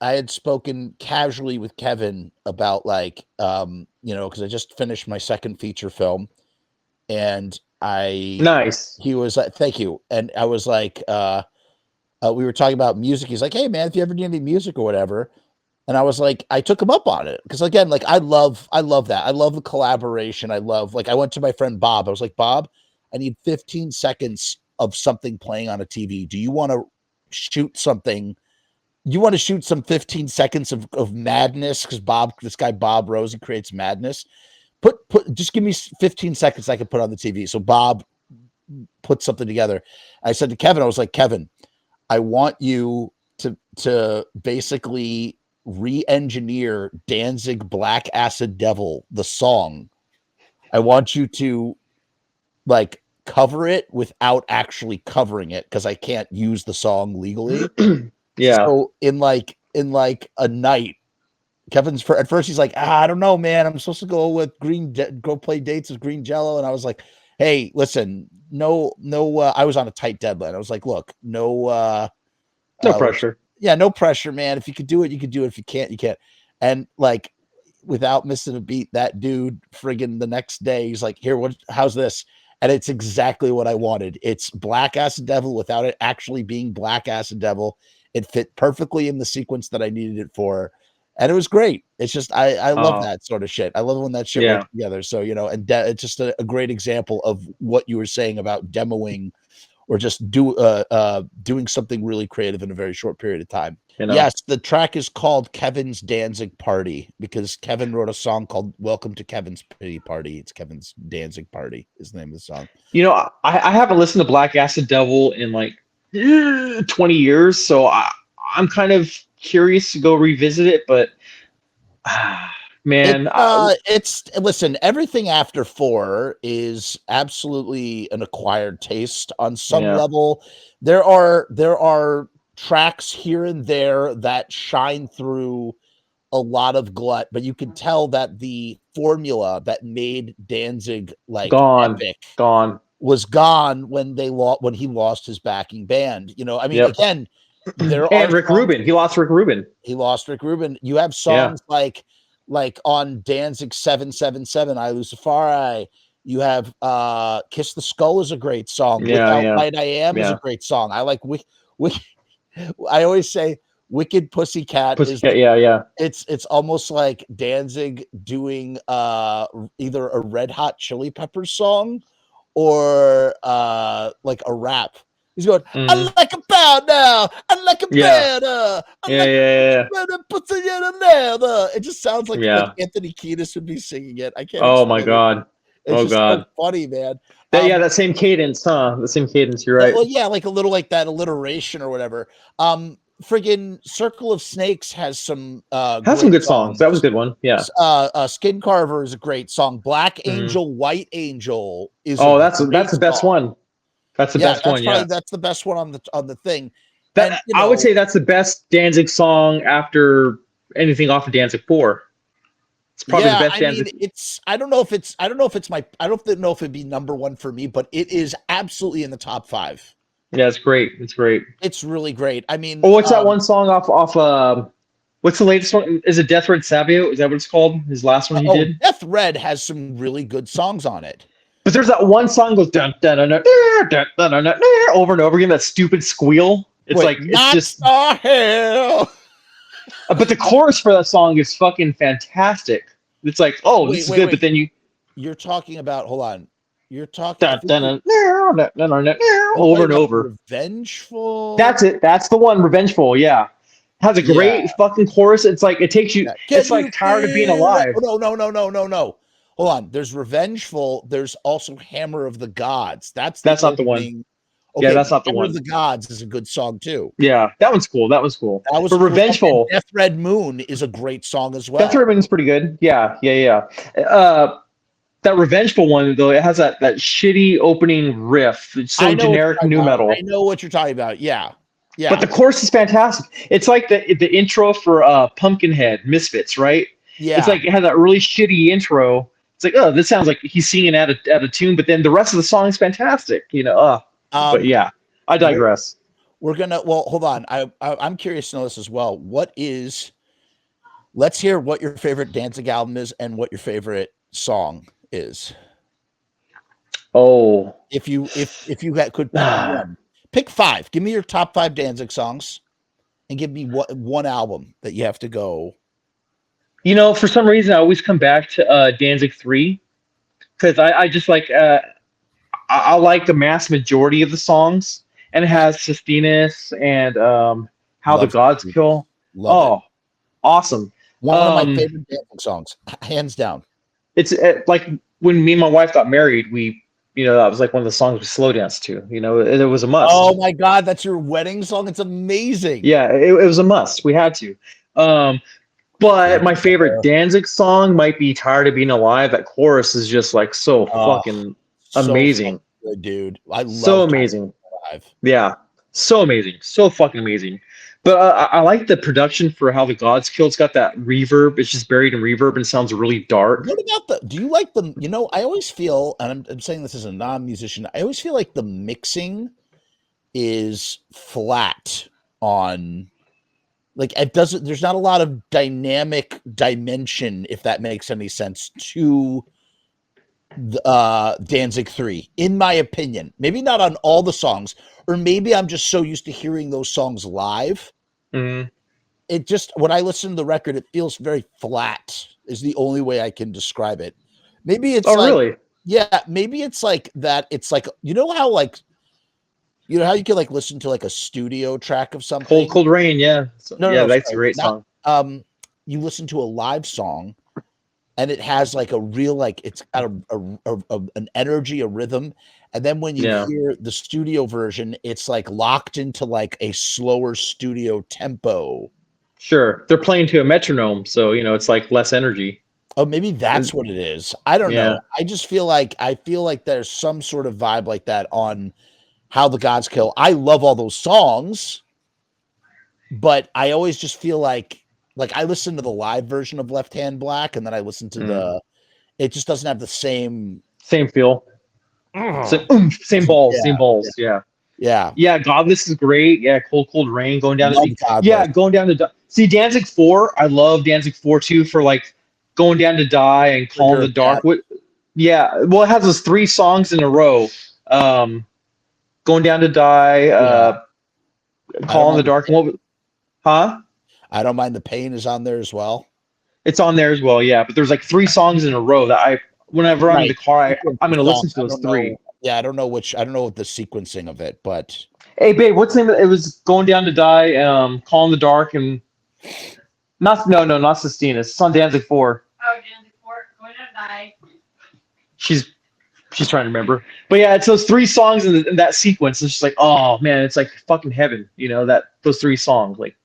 I had spoken casually with Kevin about like, because I just finished my second feature film, and he was like, thank you. And I was like, we were talking about music. He's like, hey man, if you ever need any music or whatever. And I was like, I took him up on it. Cause again, like I love that. I love the collaboration. I went to my friend Bob. I was like, Bob, I need 15 seconds of something playing on a TV. Do you want to shoot something? You want to shoot some 15 seconds of madness? Because this guy Bob Rose, he creates madness. Just give me 15 seconds I can put on the TV. So Bob put something together. I said to Kevin, I was like, Kevin, I want you to basically re-engineer Danzig Black Acid Devil, the song. I want you to like cover it without actually covering it because I can't use the song legally. Yeah. So in like a night, Kevin's at first he's like, I don't know, man. I'm supposed to go play dates with Green Jello, and I was like, hey, listen, no. I was on a tight deadline. I was like, look, no pressure. Yeah, no pressure, man. If you could do it, you could do it. If you can't, you can't. And like, without missing a beat, that dude friggin' the next day, he's like, here, how's this? And it's exactly what I wanted. It's Black Acid Devil without it actually being Black Acid Devil. It fit perfectly in the sequence that I needed it for. And it was great. It's just, I love that sort of shit. I love when that shit works together. So, it's just a great example of what you were saying about demoing or just doing something really creative in a very short period of time. Yes, the track is called Kevin's Danzig Party because Kevin wrote a song called Welcome to Kevin's Pity Party. It's Kevin's Danzig Party is the name of the song. I haven't listened to Black Acid Devil in like 20 years, so I'm kind of curious to go revisit it, but man, listen, everything after 4 is absolutely an acquired taste on some level. There are tracks here and there that shine through a lot of glut, but you can tell that the formula that made Danzig like epic was gone when he lost his backing band. Again, and Rick Rubin. He lost Rick Rubin. You have songs like on Danzig 777, I Lucifari. You have Kiss the Skull is a great song. Without Light I Am is a great song. I like I always say Wicked Pussycat. It's almost like Danzig doing either a Red Hot Chili Peppers song or like a rap. He's going, I like a bow now. I like a better. Pussy in a leather. It just sounds like Anthony Kiedis would be singing it. I can't. Oh my God. It's so funny, man. That same cadence, huh? The same cadence. You're right. Well, yeah, like a little like that alliteration or whatever. Friggin' Circle of Snakes has some good songs. That was a good one. Yeah. Skin Carver is a great song. Black Angel, White Angel is that's the best one. That's the best one. That's the best one on the thing. I would say that's the best Danzig song after anything off of Danzig 4. It's probably the best Danzig. I don't know if it'd be number one for me, but it is absolutely in the top 5. Yeah, it's great. It's great. It's really great. I mean, what's that one song off what's the latest one? Is it Death Red Savio? Is that what it's called? His last one he did? Death Red has some really good songs on it. But there's that one song goes dun dun dun dun dun dun dun dun over and over again. That stupid squeal. It's just hell. But the chorus for that song is fucking fantastic. It's like, this is good. But then you're talking about. Hold on. You're talking over and over. Revengeful. That's it. That's the one. Revengeful. Yeah. Has a great fucking chorus. It's like it takes you. It's like Tired of Being Alive. No. Hold on. There's Revengeful. There's also Hammer of the Gods. That's not the one. Okay, that's not the one. Hammer of the Gods is a good song too. Yeah, that one's cool. But Revengeful. Death Red Moon is a great song as well. Death Red Moon is pretty good. Yeah. That Revengeful one though, it has that shitty opening riff. It's so generic new metal. I know what you're talking about. Yeah. But the chorus is fantastic. It's like the intro for Pumpkinhead, Misfits, right? Yeah. It's like it had that really shitty intro. It's like, this sounds like he's singing out of tune, but then the rest of the song is fantastic. But yeah. I digress. We're gonna. Well, hold on. I'm curious to know this as well. Let's hear what your favorite Danzig album is and what your favorite song is. Oh, if you could pick one, pick 5. Give me your top 5 Danzig songs, and give me one album that you have to go. You know, for some reason, I always come back to Danzig 3 because I just like I like the mass majority of the songs, and it has Sistinus and How the Gods Kill. Love it. Awesome! One of my favorite Danzig songs, hands down. It's like when me and my wife got married, that was like one of the songs we slow danced to. It was a must. Oh my God, that's your wedding song. It's amazing. Yeah, it was a must. We had to. But my favorite Danzig song might be "Tired of Being Alive." That chorus is just like so fucking amazing, so good, dude. I love so amazing. Yeah, so amazing, so fucking amazing. But I like the production for How the Gods Kill. It's got that reverb. It's just buried in reverb and sounds really dark. What about do you like the? I always feel, and I'm saying this as a non-musician, I always feel like the mixing is flat on. Like it doesn't. There's not a lot of dynamic dimension, if that makes any sense, to Danzig 3, in my opinion. Maybe not on all the songs, or maybe I'm just so used to hearing those songs live. Mm-hmm. It just, when I listen to the record, it feels very flat. Is the only way I can describe it. Maybe it's really? Yeah, maybe it's like that. It's like how you can like listen to like a studio track of something. Cold Rain, yeah. That's a great song. You listen to a live song, and it has like a real, like it's got an energy, a rhythm, and then when you hear the studio version, it's like locked into like a slower studio tempo. Sure, they're playing to a metronome, so it's like less energy. Oh, maybe that's what it is. I don't know. I just feel like there's some sort of vibe like that on How the Gods Kill. I love all those songs, but I always just feel like I listen to the live version of Left Hand Black, and then I listen to it just doesn't have the same feel. Same balls. Yeah. Godless is great. Yeah, Cold Rain going down to see Danzig 4. I love Danzig 4 too, for like Going Down to Die and Call in the Dark. Well, it has those 3 songs in a row. Going Down to Die, Call in the Dark. I Don't Mind the Pain is on there as well. It's on there as well, yeah. But there's like 3 songs in a row that whenever I'm in the car, I'm going to listen to those 3. I don't know what the sequencing of it, but. Hey, babe, what's the name of it? It was Going Down to Die, Call in the Dark, and not Sistinus. It's on Danzig 4. Oh, Danzig 4, Going Down to Die. She's trying to remember. But yeah, it's those 3 songs in that sequence. It's just like, oh man, it's like fucking heaven, those 3 songs. Like,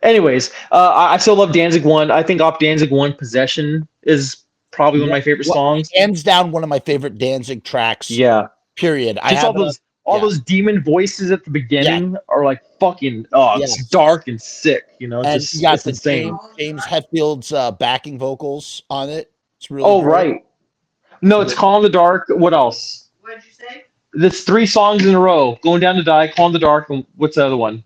anyways, I still love Danzig 1. I think off Danzig 1, Possession is probably one of my favorite songs. Hands down, one of my favorite Danzig tracks. Yeah. Period. Just all those demon voices at the beginning are like fucking it's dark and sick, And you got the James Hetfield's backing vocals on it. It's really great. Right. No, it's Call in the Dark. What else? What did you say? There's 3 songs in a row. Going Down to Die, Call in the Dark, and what's the other one?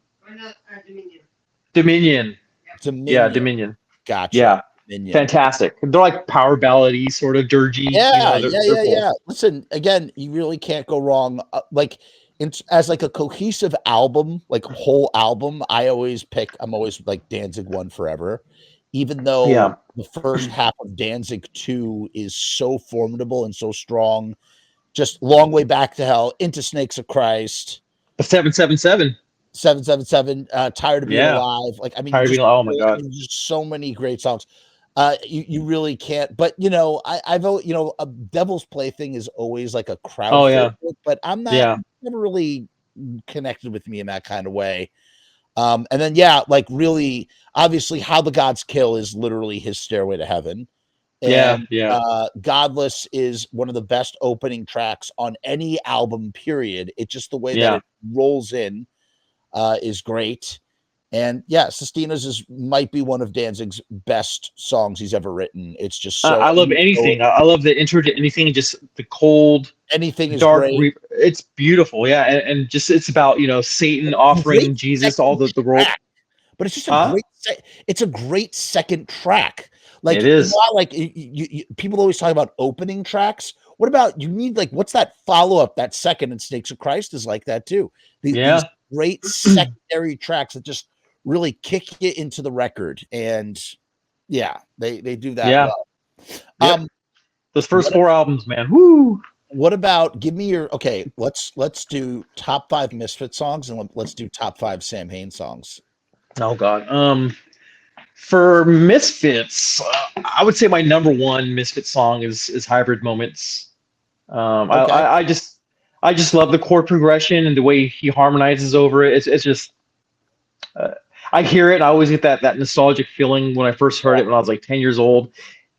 Dominion. Yeah, Dominion. Gotcha. Yeah. Dominion. Fantastic. They're like power ballady, sort of dirgy. Yeah, yeah. Listen, again, you really can't go wrong. As like a cohesive album, like whole album, I'm always like Danzig 1 forever. Even though the first half of Danzig 2 is so formidable and so strong, just Long Way Back to Hell, Into Snakes of Christ, 777, Tired of Being Alive. Like, I mean, oh my God, there's so many great songs. You really can't. But I've a Devil's Plaything is always like a crowd. Oh yeah, favorite, but I'm not never really connected with me in that kind of way. And then like really, obviously, How the Gods Kill is literally his Stairway to Heaven. And, Godless is one of the best opening tracks on any album, period. It's just the way that it rolls in is great. And yeah, Sistina's might be one of Danzig's best songs he's ever written. It's just so I love anything. I love the intro to anything, just the cold, anything is dark. great. It's beautiful, yeah, and just it's about Satan offering Jesus all the world. But it's just a great. It's a great second track. Like it is. Like people always talk about opening tracks. What about you need what's that follow up? That second in Snakes of Christ is like that too. These great secondary tracks that just really kick you into the record, and yeah, they do that. Yeah, well. Those first 4 albums, man. Woo. What about give me your let's do top 5 Misfit songs, and let's do top 5 Samhain songs. Oh God. For Misfits, I would say my number 1 Misfit song is Hybrid Moments. I just love the chord progression and the way he harmonizes over it. It's just I hear it. I always get that nostalgic feeling when I first heard it when I was like 10 years old.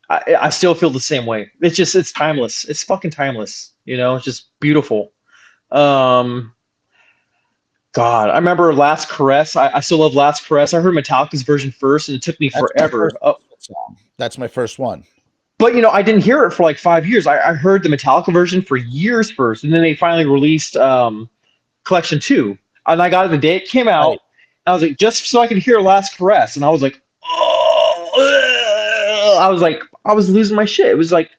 I still feel the same way. It's timeless. It's fucking timeless. It's just beautiful. God, I remember Last Caress. I still love Last Caress. I heard Metallica's version first, and it took me forever. That's my first one. But I didn't hear it for like 5 years. I heard the Metallica version for years first, and then they finally released Collection 2. And I got it the day it came out. Right. I was like, just so I could hear Last Caress, and I was like, I was losing my shit. It was like,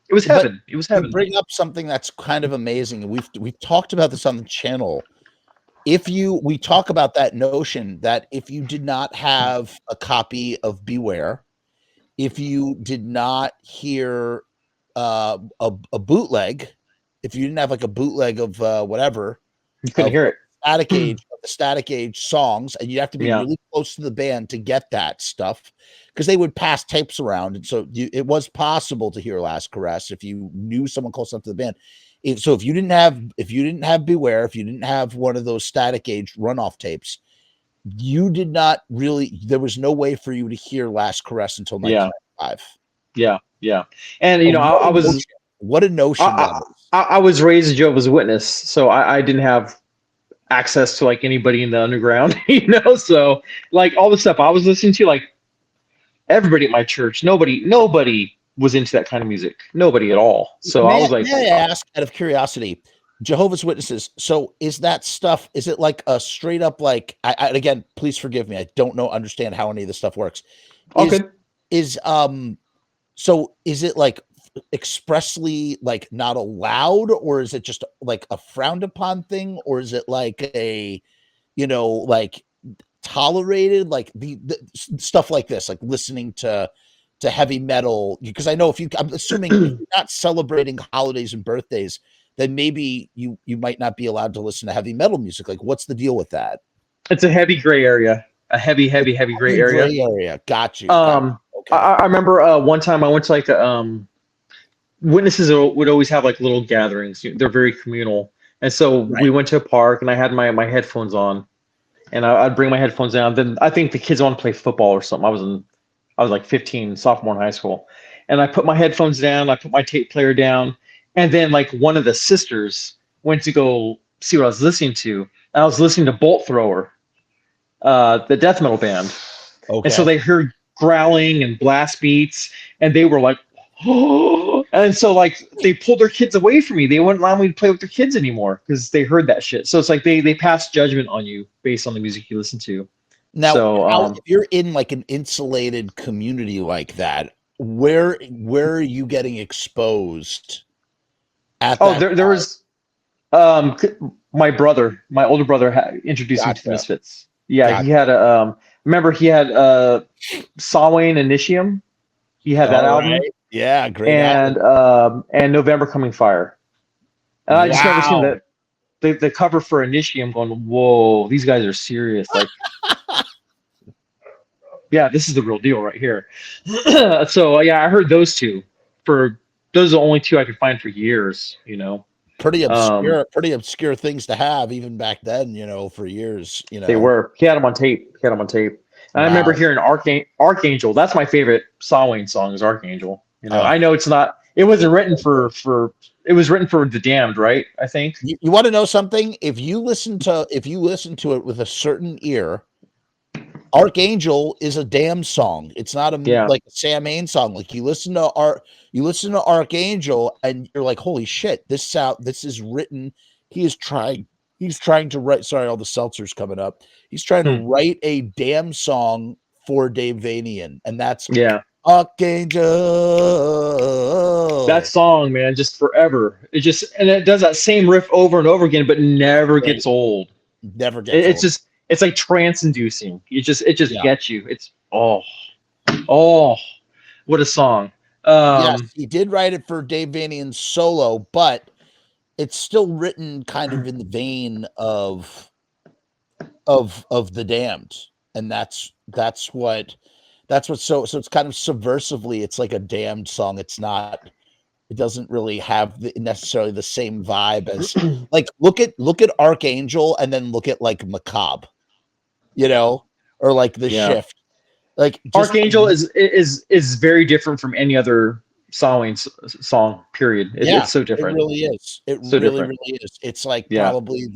it was heaven. It was heaven. You bring up something that's kind of amazing, and we've talked about this on the channel. We talk about that notion that if you did not have a copy of Beware, if you did not hear a bootleg, if you didn't have like a bootleg of whatever, you couldn't hear it. Static Age songs, and you'd have to be really close to the band to get that stuff because they would pass tapes around, and so it was possible to hear Last Caress if you knew someone close enough to the band. So if you didn't have Beware, if you didn't have one of those Static Age runoff tapes, you did not really. There was no way for you to hear Last Caress until 1995. Yeah. And I was what a notion. I was raised a Jehovah's Witness, so I didn't have access to like anybody in the underground, so like all the stuff I was listening to, like everybody at my church, nobody was into that kind of music, nobody at all. So I was like, may I ask out of curiosity, Jehovah's Witnesses, so is that stuff, is it like a straight up like I again, please forgive me, I don't understand how any of this stuff works. So is it like expressly like not allowed, or is it just like a frowned upon thing, or is it like a like tolerated, like the stuff like this, like listening to heavy metal? Because I know I'm assuming if you're not celebrating holidays and birthdays, then maybe you might not be allowed to listen to heavy metal music. Like, what's the deal with that? It's a heavy gray area, a heavy gray area. Got you. Okay. I remember one time I went to like Witnesses would always have like little gatherings. They're very communal. And so we went to a park, and I had my headphones on, and I'd bring my headphones down. Then I think the kids want to play football or something. I was like 15, sophomore in high school. And I put my headphones down, I put my tape player down, and then like one of the sisters went to go see what I was listening to. And I was listening to Bolt Thrower, the death metal band. Okay. And so they heard growling and blast beats, and they were like, oh, and so like they pulled their kids away from me. They wouldn't allow me to play with their kids anymore because they heard that shit. So it's like they pass judgment on you based on the music you listen to. Now, if you're in like an insulated community like that, where are you getting exposed? There was my older brother introduced me to the Misfits. Yeah, he had remember he had Samhain Initium. He had that album. Right. Yeah, great. And November Coming Fire. And I just remember seeing the cover for Initium going, whoa, these guys are serious. Like, yeah, this is the real deal right here. So yeah, I heard those two. Those are the only two I could find for years, Pretty obscure things to have even back then, for years, They were. He had them on tape. And I remember hearing Archangel. That's my favorite Samhain song is Archangel. I know it's not. It wasn't written for. It was written for the damned, right? I think. You want to know something? If you listen to it with a certain ear, Archangel is a damn song. It's not like a Samhain song. Like you listen to Archangel and you're like, holy shit, this is written. He's trying to write. Sorry, all the seltzers coming up. He's trying to write a damn song for Dave Vanian, and that's Archangel. That song, man, just forever. It does that same riff over and over again, but never gets old. Never gets old. It's like trance-inducing. It just gets you. It's what a song. Yes, he did write it for Dave Vanian's solo, but it's still written kind of in the vein of the Damned, and that's what so it's kind of subversively. It's like a Damned song. It's not. It doesn't really have necessarily the same vibe as like look at Archangel and then look at like Macabre. Or like the Shift. Like Archangel is very different from any other Samhain song. Period. It's so different. It really is. It really is. It's like probably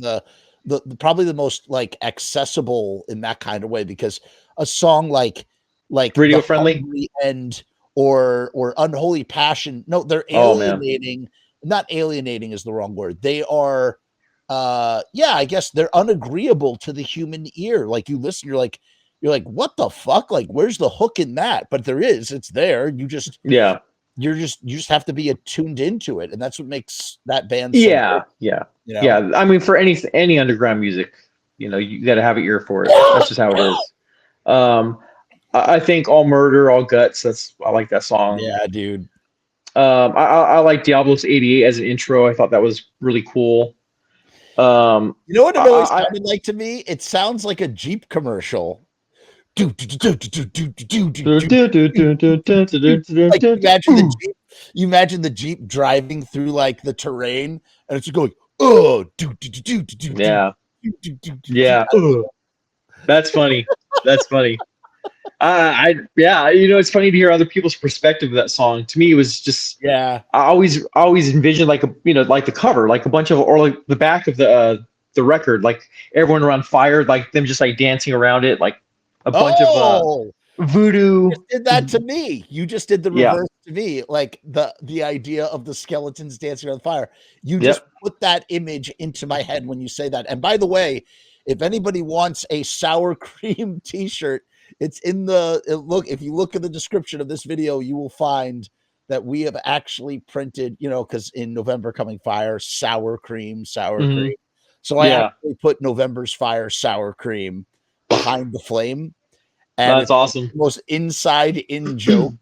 probably the most like accessible in that kind of way, because a song like Radio Friendly End or Unholy Passion. No, they're alienating. Not alienating is the wrong word. They are. I guess they're unagreeable to the human ear. Like you listen, you're like, what the fuck? Like, where's the hook in that? But there is. It's there. You just you just have to be attuned into it, and that's what makes that band. So good, yeah. I mean, for any underground music, you got to have an ear for it. That's just how it is. I think All Murder, All Guts. I like that song. Yeah, dude. I like Diablos 88 as an intro. I thought that was really cool. You know what it always sounded like to me? It sounds like a Jeep commercial. Like you imagine the Jeep driving through like the terrain, and it's just going, yeah. That's funny. That's funny. It's funny to hear other people's perspective of that song. To me, it was just I always envisioned like like the cover, like a bunch of, or like the back of the record, like everyone around fire, like them just like dancing around it, like a bunch of voodoo. You just did that to me. You just did the reverse to me, like the idea of the skeletons dancing on fire. You just put that image into my head when you say that. And by the way, if anybody wants a sour cream T-shirt, it's in if you look at the description of this video, you will find that we have actually printed, because in November Coming Fire, sour cream. So I actually put November's Fire sour cream behind the flame. And that's awesome. The most inside-in joke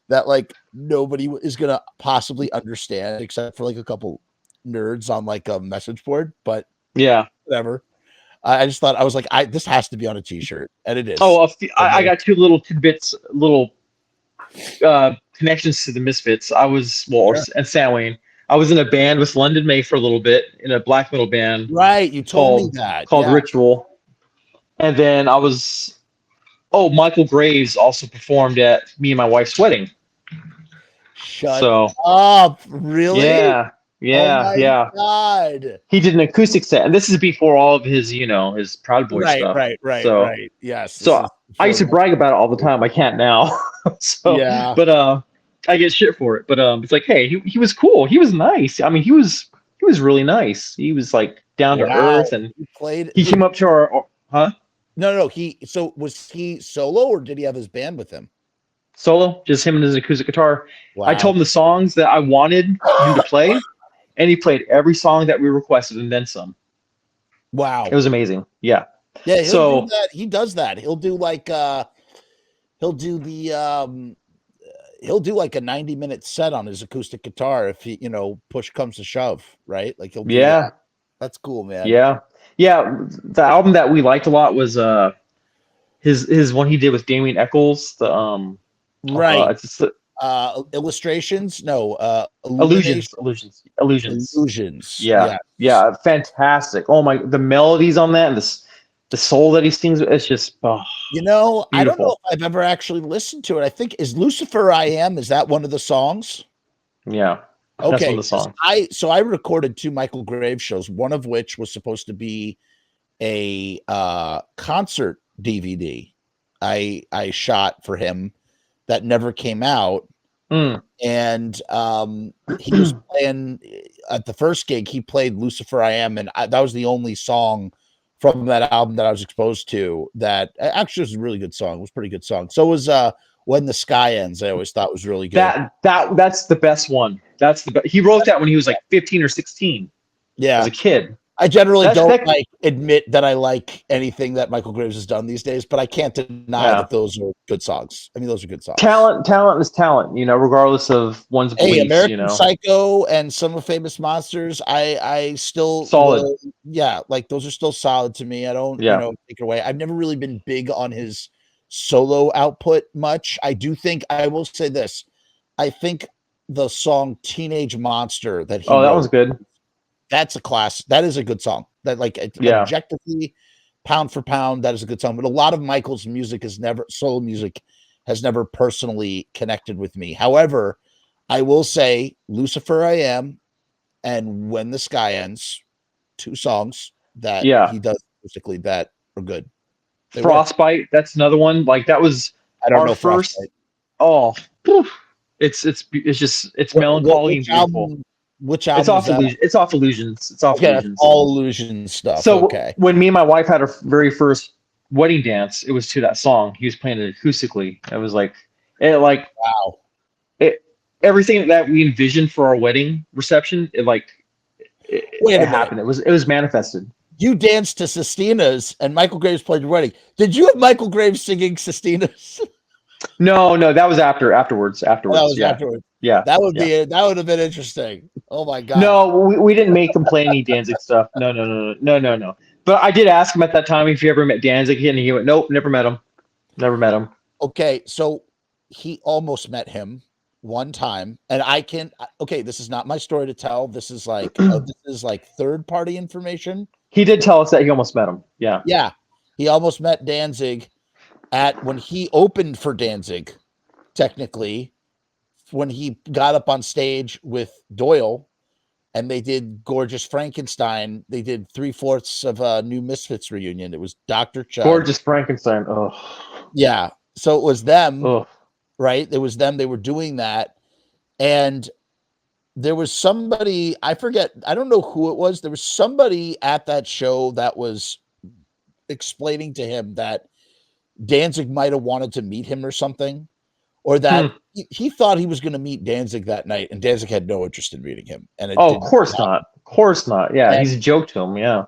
that like nobody is going to possibly understand except for like a couple nerds on like a message board. But whatever. I just thought, I was like, this has to be on a T-shirt, and it is. I got two little tidbits, connections to the Misfits. I was and Samhain. I was in a band with London May for a little bit, in a black metal band. Right, you told me that. Called Ritual. And then I was, Michael Graves also performed at me and my wife's wedding. Shut up! Really? Yeah. God. He did an acoustic set, and this is before all of his, his Proud Boy stuff. Right. Yes. So I used to brag about it all the time. I can't now. But I get shit for it. But it's like, hey, he was cool. He was nice. I mean, he was really nice. He was like down to earth, and he came up to our No. So was he solo, or did he have his band with him? Solo, just him and his acoustic guitar. Wow. I told him the songs that I wanted him to play. And he played every song that we requested and then some. Wow. It was amazing. Yeah. Yeah. Do that. He does that. He'll do like he'll do like a 90-minute set on his acoustic guitar if he, push comes to shove, right? Like he'll do that. That's cool, man. Yeah. The album that we liked a lot was his one he did with Damien Eccles. Illustrations, illusions. Yeah, fantastic. The melodies on that, and the soul that he sings, it's just beautiful. I don't know if I've ever actually listened to it. I think is Lucifer I Am, is that one of the songs? Okay, that's one of the songs. I recorded 2 Michael Graves shows, one of which was supposed to be a concert DVD. I shot for him that never came out. And he was playing at the first gig. He played Lucifer I Am, and that was the only song from that album that I was exposed to. That actually was a really good song. It was a pretty good song. So was When the Sky Ends. I always thought was really good. That's the best one. That's the best. He wrote that when he was like 15 or 16. Yeah, as a kid. I generally don't admit that I like anything that Michael Graves has done these days, but I can't deny that those are good songs. I mean, those are good songs. Talent is talent, regardless of one's beliefs. American Psycho and Some of Famous Monsters, I still solid. Like those are still solid to me. I don't, take it away. I've never really been big on his solo output much. I do think I will say this. I think the song Teenage Monster that he that was good. That's a class. That is a good song. That objectively, pound for pound, that is a good song. But a lot of Michael's solo music has never personally connected with me. However, I will say Lucifer I Am and When the Sky Ends, 2 songs that he does musically that are good. Frostbite, that's another one. Like that was our first. Frostbite. Oh, it's melancholy and beautiful. Which album? It's off Illusions. It's off Illusions. All Illusions stuff. So when me and my wife had our very first wedding dance, it was to that song. He was playing it acoustically. It was wow. Everything that we envisioned for our wedding reception, it happened. It was manifested. You danced to Sistina's, and Michael Graves played your wedding. Did you have Michael Graves singing Sistina's? No, that was afterwards. Afterwards. Yeah, that would have been interesting. Oh my god. No, we didn't make him play any Danzig stuff. No. But I did ask him at that time if he ever met Danzig, and he went, "Nope, never met him." Okay, so he almost met him one time, and this is not my story to tell. This is like third party information. He did tell us that he almost met him. Yeah. Yeah, he almost met Danzig when he opened for Danzig, technically. When he got up on stage with Doyle and they did Gorgeous Frankenstein, they did 3/4 of a new Misfits reunion. It was Dr. Chubb. Gorgeous Frankenstein. Oh, yeah. So it was them, right? It was them. They were doing that. And there was somebody, I forget, I don't know who it was. There was somebody at that show that was explaining to him that Danzig might have wanted to meet him or something. Or that he thought he was going to meet Danzig that night, and Danzig had no interest in meeting him. And of course not. Of course not. Yeah, he's a joke to him. Yeah.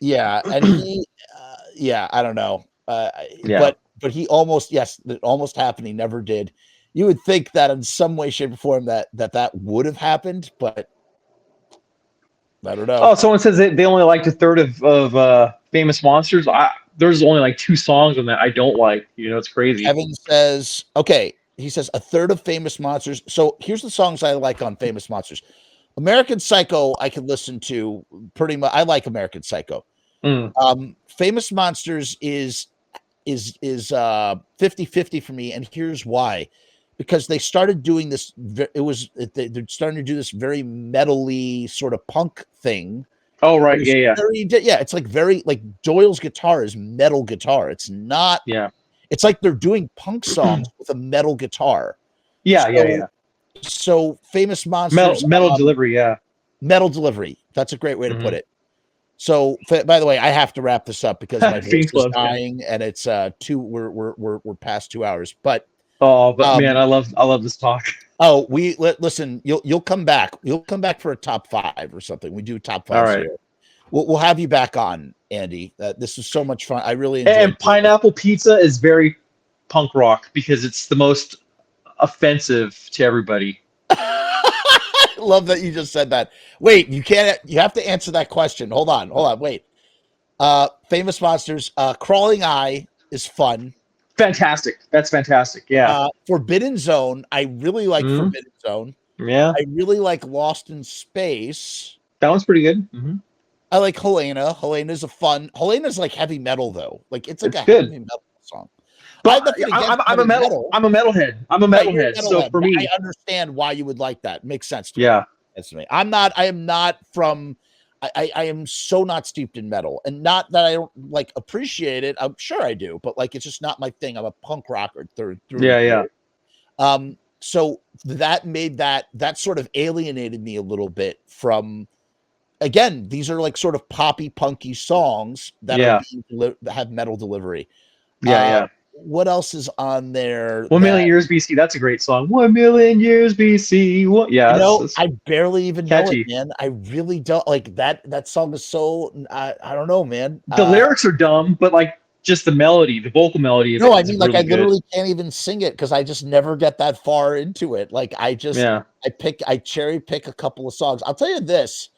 Yeah, and he, I don't know. But he almost, it almost happened. He never did. You would think that in some way, shape, or form that would have happened, but I don't know. Oh, someone says they only liked a third of Famous Monsters. There's only like 2 songs on that I don't like. It's crazy. Evan says, he says a third of Famous Monsters. So here's the songs I like on Famous Monsters. American Psycho, I can listen to pretty much. I like American Psycho. Famous Monsters is 50-50 for me. And here's why. Because they started doing this. They're starting to do this very metal-y sort of punk thing. Oh, right. Yeah. It's like very like Doyle's guitar is metal guitar. It's not. Yeah. It's like they're doing punk songs with a metal guitar. Yeah. So Famous Monsters. Metal delivery. Yeah. Metal delivery. That's a great way to put it. So, by the way, I have to wrap this up because my voice is dying, and it's we're past 2 hours. But man, I love this talk. Oh, listen. You'll come back. You'll come back for a top 5 or something. We do top 5 right. here. We'll have you back on, Andy. This is so much fun. I really enjoyed And Pineapple Pizza is very punk rock because it's the most offensive to everybody. I love that you just said that. Wait, you have to answer that question. Hold on. Wait. Famous Monsters. Crawling Eye is fun. Fantastic. That's fantastic. Yeah. Forbidden Zone. I really like Forbidden Zone. Yeah. I really like Lost in Space. That one's pretty good. I like Helena. Helena's like heavy metal though. Like it's like good. Heavy metal song. But I'm a metalhead. So for me, I understand why you would like that. It makes sense to me. Yeah. That's me. I am not from I am so not steeped in metal, and not that I don't like appreciate it. I'm sure I do, but like it's just not my thing. I'm a punk rocker through. Yeah. So that made that sort of alienated me a little bit from. Again, these are like sort of poppy, punky songs that have metal delivery. Yeah. What else is on there? 1 million years BC. That's a great song. 1 million years BC. What? Yeah. I barely even know it, man. I really don't like that. That song is so. I don't know, man. The lyrics are dumb, but like just the melody, the vocal melody. No, I mean, like I literally can't even sing it because I just never get that far into it. Like I cherry pick a couple of songs. I'll tell you this.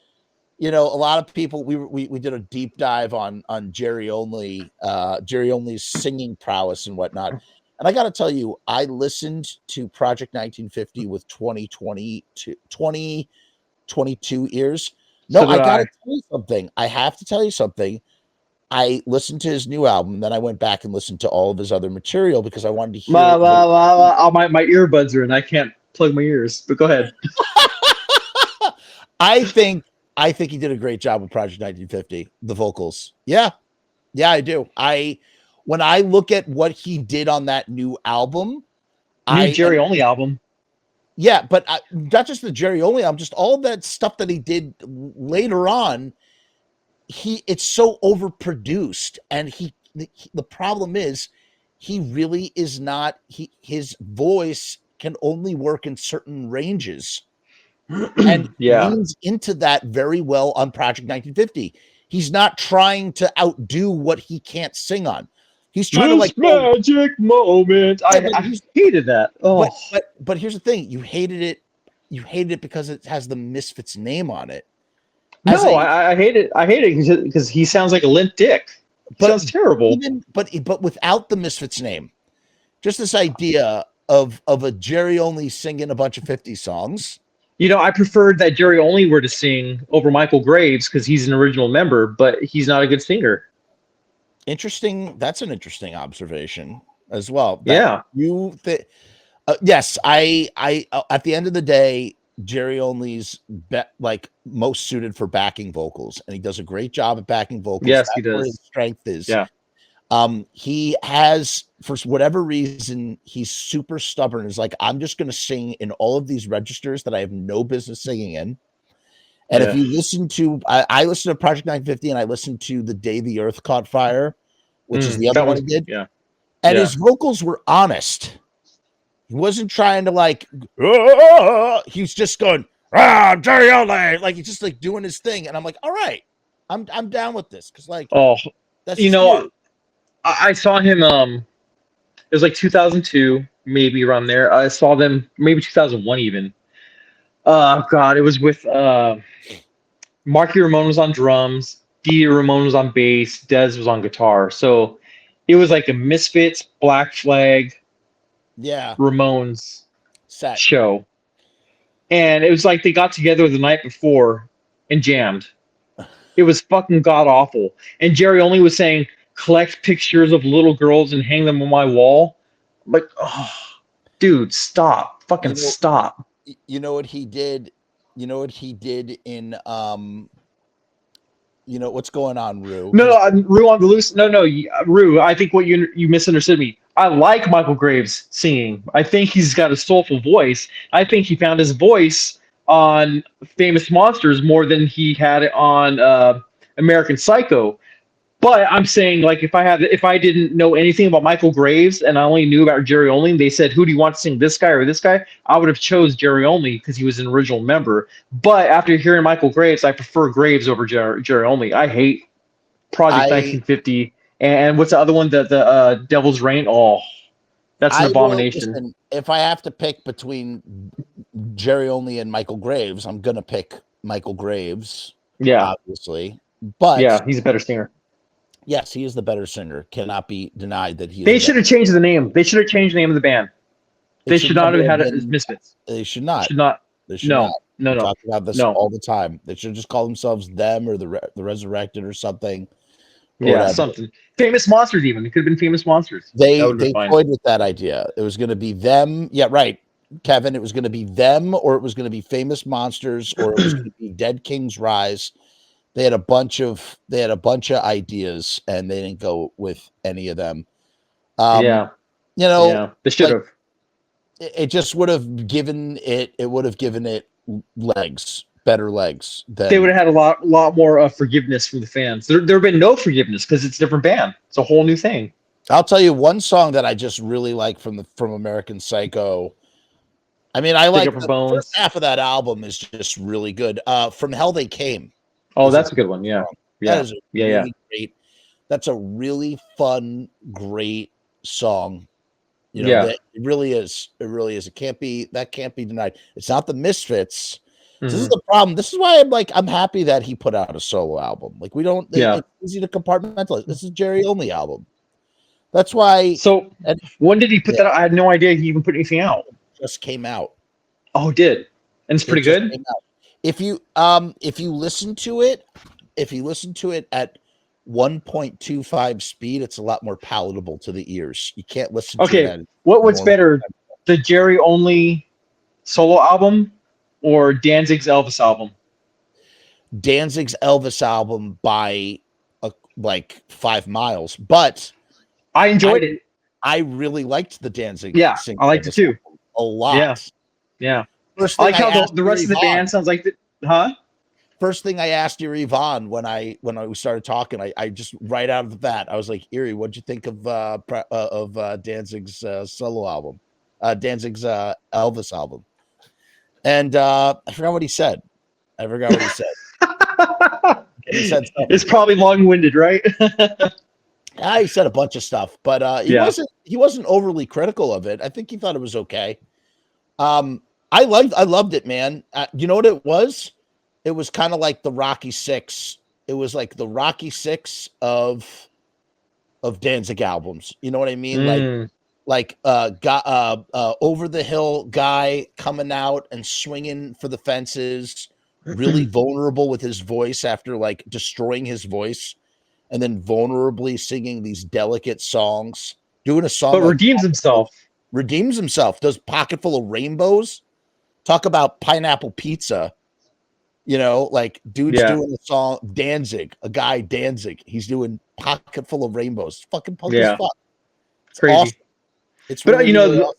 A lot of people, we did a deep dive on Jerry Only's singing prowess and whatnot. And I got to tell you, I listened to Project 1950 with 22 ears. No, I got to tell you something. I have to tell you something. I listened to his new album, then I went back and listened to all of his other material because I wanted to hear. My earbuds are in. I can't plug my ears, but go ahead. I think he did a great job with Project 1950. The vocals. Yeah, I do. When I look at what he did on that new album, Jerry Only album. Yeah, but not just the Jerry Only album, just all of that stuff that he did later on. It's so overproduced, and the problem is he really is not. His voice can only work in certain ranges. And leans into that very well on Project 1950. He's not trying to outdo what he can't sing on. He's trying to like magic moment. I hated that. Oh, but here's the thing: you hated it. You hated it because it has the Misfits name on it. I hate it. I hate it because he sounds like a limp dick. Sounds terrible. But without the Misfits name, just this idea of a Jerry Only singing a bunch of 50 songs. I preferred that Jerry Only were to sing over Michael Graves because he's an original member, but he's not a good singer. Interesting. That's an interesting observation as well. Yes, I at the end of the day, Jerry Only's most suited for backing vocals, and he does a great job at backing vocals. Yes, he does. Where his strength is. Yeah. He has, for whatever reason, he's super stubborn. He's like, I'm just going to sing in all of these registers that I have no business singing in. And if you listen to, I listened to Project 950 and I listened to The Day the Earth Caught Fire, which is the other one he did. Yeah. And his vocals were honest. He wasn't trying to he's just going, Jerry Only. Like he's just like doing his thing. And I'm like, all right, I'm down with this. Cause that's I saw him, it was like 2002, maybe around there. I saw them maybe 2001 even. God, it was with Marky Ramone was on drums, Dee Ramone was on bass, Dez was on guitar. So it was like a Misfits, Black Flag, Ramones set show. And it was like they got together the night before and jammed. It was fucking god awful. And Jerry Only was saying, collect pictures of little girls and hang them on my wall. I'm like, oh, dude, stop. Fucking stop. You know what he did? You know what he did in what's going on, Rue? No, Rue on the loose. No, Rue, I think what you misunderstood me. I like Michael Graves singing. I think he's got a soulful voice. I think he found his voice on Famous Monsters more than he had it on American Psycho. But I'm saying, like, if I didn't know anything about Michael Graves and I only knew about Jerry Only, and they said, who do you want to sing, this guy or this guy? I would have chose Jerry Only because he was an original member. But after hearing Michael Graves, I prefer Graves over Jerry Only. I hate Project 1950. And what's the other one? The Devil's Reign? Oh, that's an abomination. Listen, if I have to pick between Jerry Only and Michael Graves, I'm going to pick Michael Graves. Yeah. Obviously. But yeah, he's a better singer. Yes, he is the better singer. Cannot be denied that he. They should have changed the name. They should have changed the name of the band. They should not have had it as Misfits. They should not. They should not. No. Talk about this all the time. They should just call themselves Them or the Resurrected or something. Something. Famous Monsters even. It could have been Famous Monsters. They toyed with that idea. It was going to be Them. Yeah, right, Kevin. It was going to be Them, or it was going to be Famous Monsters, or it was going to be Dead King's Rise. They had a bunch of ideas, and they didn't go with any of them. Yeah, you know, they should have. It just would have given it. It would have given it legs, better legs. They would have had a lot more forgiveness from the fans. There have been no forgiveness because it's a different band. It's a whole new thing. I'll tell you one song that I just really like from American Psycho. I mean, I like the first half of that album is just really good. From Hell They Came. Oh, that's a good one. Yeah. That is really great. That's a really fun, great song. You know, it really is. It really is. Can't be denied. It's not the Misfits. So this is the problem. This is why I'm happy that he put out a solo album. Like it's easy to compartmentalize. This is Jerry only album. That's why. So when did he put that out? I had no idea he even put anything out. Just came out. Oh, it did. And it's pretty good. If you listen to it at 1.25 speed, it's a lot more palatable to the ears. You can't listen to it. Okay. What's better, the Jerry only solo album or Danzig's Elvis album? Danzig's Elvis album by 5 miles, but I enjoyed it. I really liked the Danzig. Yeah, I liked it too. A lot. Yeah. I like how the rest of the band sounds like First thing I asked Erie Vaughn when we started talking, I just right out of the bat, I was like, Erie, what'd you think of Danzig's solo album, Danzig's Elvis album? And I forgot what he said. He said something. It's probably long-winded, right? He said a bunch of stuff, but he wasn't overly critical of it. I think he thought it was okay. I loved it, man. You know what it was? It was kind of like the Rocky Six. It was like the Rocky Six of Danzig albums. You know what I mean? Like over the hill guy coming out and swinging for the fences, really vulnerable with his voice after like destroying his voice, and then vulnerably singing these delicate songs, doing a song. But redeems himself. Does Pocket Full of Rainbows. Talk about pineapple pizza. You know, like dude's doing a song, Danzig, a guy Danzig. He's doing Pocket Full of Rainbows. Fucking punk as fuck. It's crazy. Awesome. It's really, really awesome.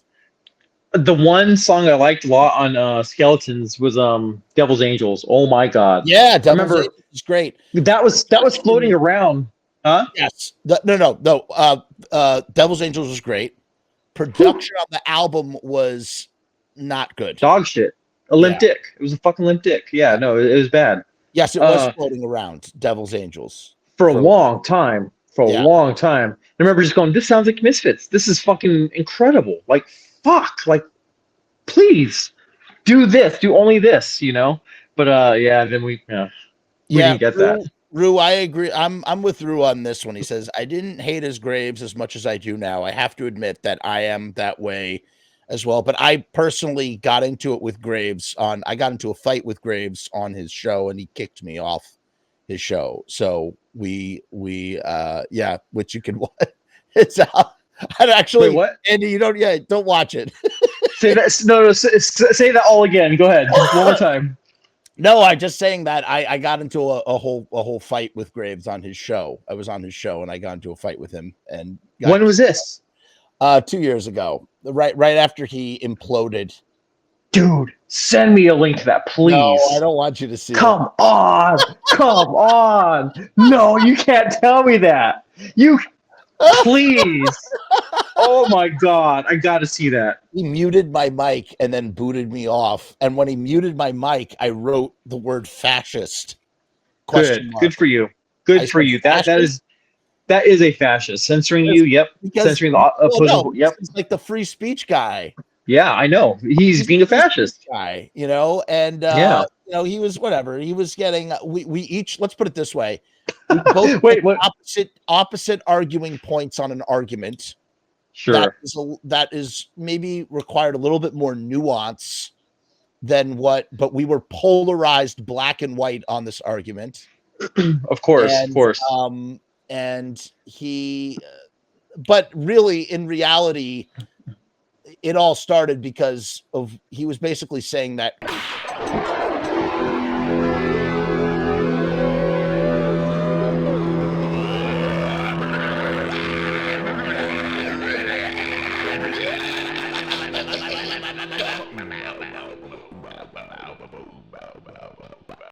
The one song I liked a lot on Skeletons was Devil's Angels. Oh my god. Yeah, Devil's Angels is great. That was floating around. Huh? Yes. No. Devil's Angels was great. Production on the album was not good. Dog shit. A limp dick. It was a fucking limp dick. Yeah, no, it was bad. Yes, it was floating around, Devil's Angels. For a long time. I remember just going, this sounds like Misfits. This is fucking incredible. Like, fuck. Like, please do this. Do only this, you know? But then we didn't get that. Rue, I agree. I'm with Rue on this one. He says, I didn't hate his Graves as much as I do now. I have to admit that I am that way as well. But I personally got into it with Graves I got into a fight with Graves on his show, and he kicked me off his show. So we which you can watch. It's I'd actually. Wait, what? Andy, don't watch it. Say that. No, say that all again. Go ahead. One more time. No, I'm just saying that I got into a whole fight with Graves on his show. I was on his show and I got into a fight with him. And when was this? 2 years ago, right after he imploded. Dude, send me a link to that, please. No, I don't want you to see. Come on. No, you can't tell me that. Please. Oh my god, I got to see that. He muted my mic and then booted me off. And when he muted my mic, I wrote the word fascist. Good for you. Good for you. That is a fascist. Censoring you, yep. Censoring the opposing, yep. It's like the free speech guy. Yeah, I know. He's being a fascist guy, and he was whatever. He was getting we each, let's put it this way. We both opposite arguing points on an argument. Sure. That is maybe required a little bit more nuance than but we were polarized black and white on this argument. Of course. And he, but really in reality, it all started because he was basically saying that